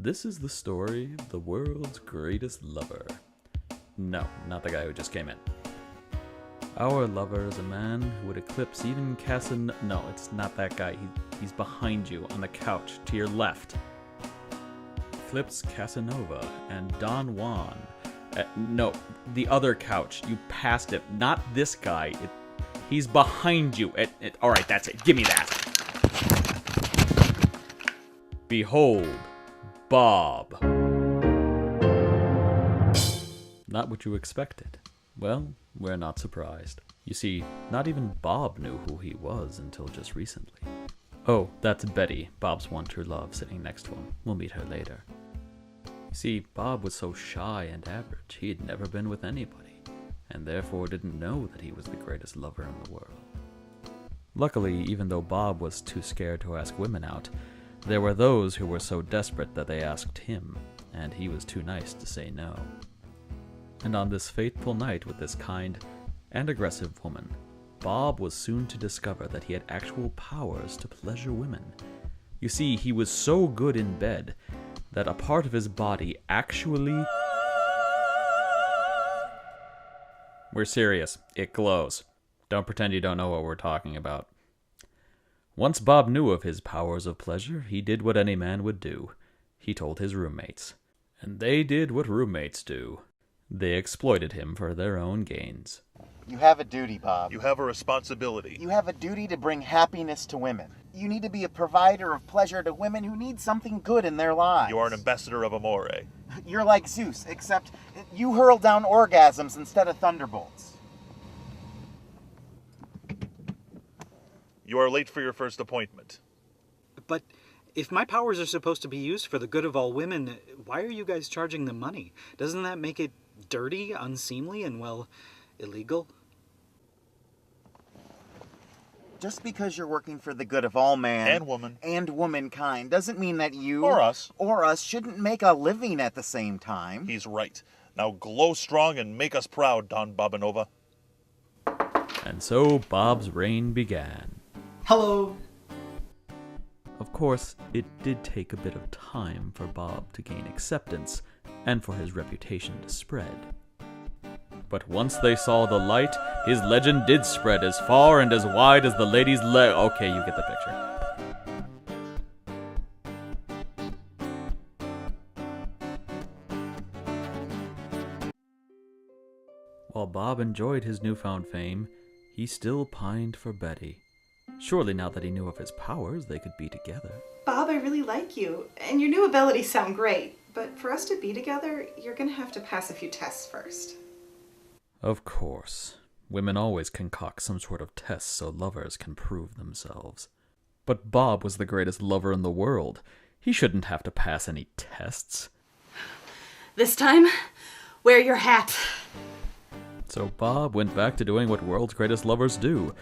This is the story of the world's greatest lover. No, not the guy who just came in. Our lover is a man who would eclipse even No, it's not that guy. He's behind you on the couch to your left. Eclipse Casanova and Don Juan. No, the other couch. You passed it. Not this guy. He's behind you. Alright, that's it. Give me that. Behold, Bob. Not what you expected. Well, we're not surprised. You see, not even Bob knew who he was until just recently. Oh, that's Betty, Bob's one true love, sitting next to him. We'll meet her later. You see, Bob was so shy and average, he had never been with anybody, and therefore didn't know that he was the greatest lover in the world. Luckily, even though Bob was too scared to ask women out, there were those who were so desperate that they asked him, and he was too nice to say no. And on this fateful night with this kind and aggressive woman, Bob was soon to discover that he had actual powers to pleasure women. You see, he was so good in bed that a part of his body actually... We're serious. It glows. Don't pretend you don't know what we're talking about. Once Bob knew of his powers of pleasure, he did what any man would do. He told his roommates. And they did what roommates do. They exploited him for their own gains. You have a duty, Bob. You have a responsibility. You have a duty to bring happiness to women. You need to be a provider of pleasure to women who need something good in their lives. You are an ambassador of Amore. You're like Zeus, except you hurl down orgasms instead of thunderbolts. You are late for your first appointment. But if my powers are supposed to be used for the good of all women, why are you guys charging them money? Doesn't that make it dirty, unseemly, and, well, illegal? Just because you're working for the good of all man and womankind doesn't mean that you or us shouldn't make a living at the same time. He's right. Now glow strong and make us proud, Don Bobanova. And so Bob's reign began. Hello. Of course, it did take a bit of time for Bob to gain acceptance and for his reputation to spread. But once they saw the light, his legend did spread as far and as wide as the lady's leg. Okay, you get the picture. While Bob enjoyed his newfound fame, he still pined for Betty. Surely now that he knew of his powers, they could be together. Bob, I really like you, and your new abilities sound great, but for us to be together, you're gonna have to pass a few tests first. Of course. Women always concoct some sort of test so lovers can prove themselves. But Bob was the greatest lover in the world. He shouldn't have to pass any tests. This time, wear your hat. So Bob went back to doing what world's greatest lovers do,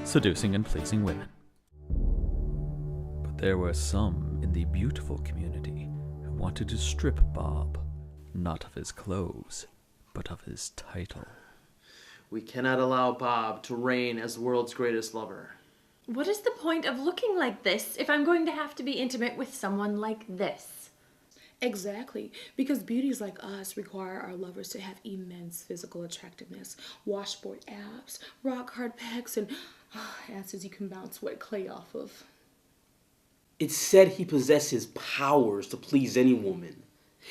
seducing and pleasing women. But there were some in the beautiful community who wanted to strip Bob, not of his clothes, but of his title. We cannot allow Bob to reign as the world's greatest lover. What is the point of looking like this if I'm going to have to be intimate with someone like this? Exactly, because beauties like us require our lovers to have immense physical attractiveness, washboard abs, rock-hard pecs, and asses you can bounce wet clay off of. It's said he possesses powers to please any woman.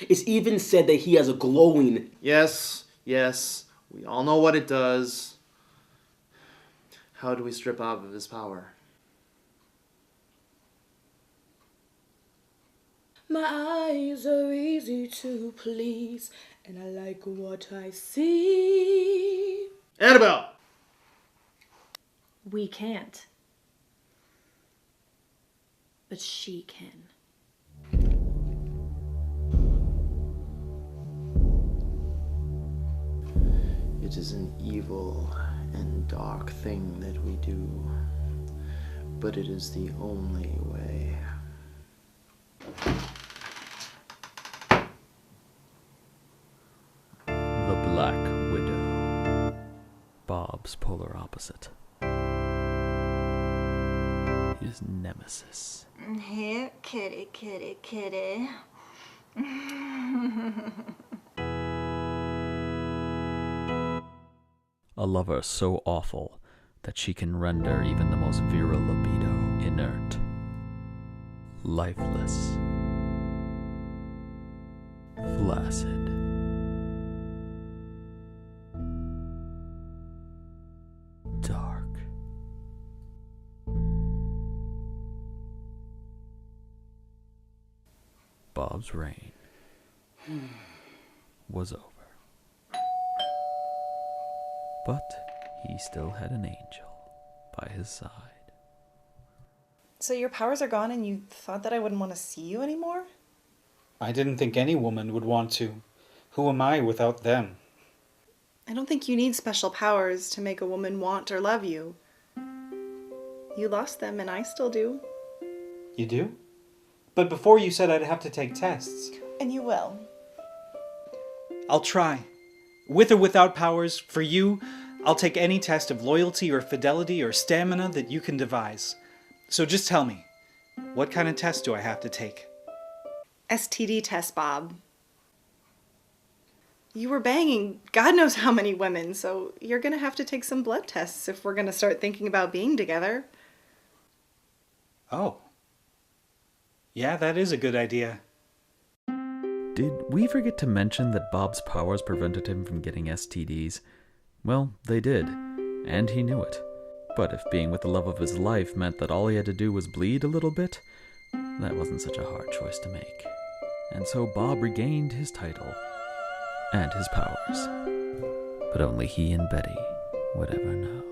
It's even said that he has a glowing... Yes, we all know what it does. How do we strip Bob of his power? My eyes are easy to please, and I like what I see. Annabelle! We can't. But she can. It is an evil and dark thing that we do, but it is the only way. The Black Widow. Bob's polar opposite. His nemesis. Here, kitty, kitty, kitty. A lover so awful that she can render even the most virile libido inert, lifeless, flaccid. Dark. Bob's reign was over. But he still had an angel by his side. So your powers are gone and you thought that I wouldn't want to see you anymore? I didn't think any woman would want to. Who am I without them? I don't think you need special powers to make a woman want or love you. You lost them and I still do. You do? But before you said I'd have to take tests. And you will. I'll try. With or without powers, for you, I'll take any test of loyalty or fidelity or stamina that you can devise. So just tell me, what kind of test do I have to take? STD test, Bob. You were banging God knows how many women, so you're gonna have to take some blood tests if we're gonna start thinking about being together. Oh. Yeah, that is a good idea. Did we forget to mention that Bob's powers prevented him from getting STDs? Well, they did, and he knew it. But if being with the love of his life meant that all he had to do was bleed a little bit, that wasn't such a hard choice to make. And so Bob regained his title and his powers. But only he and Betty would ever know.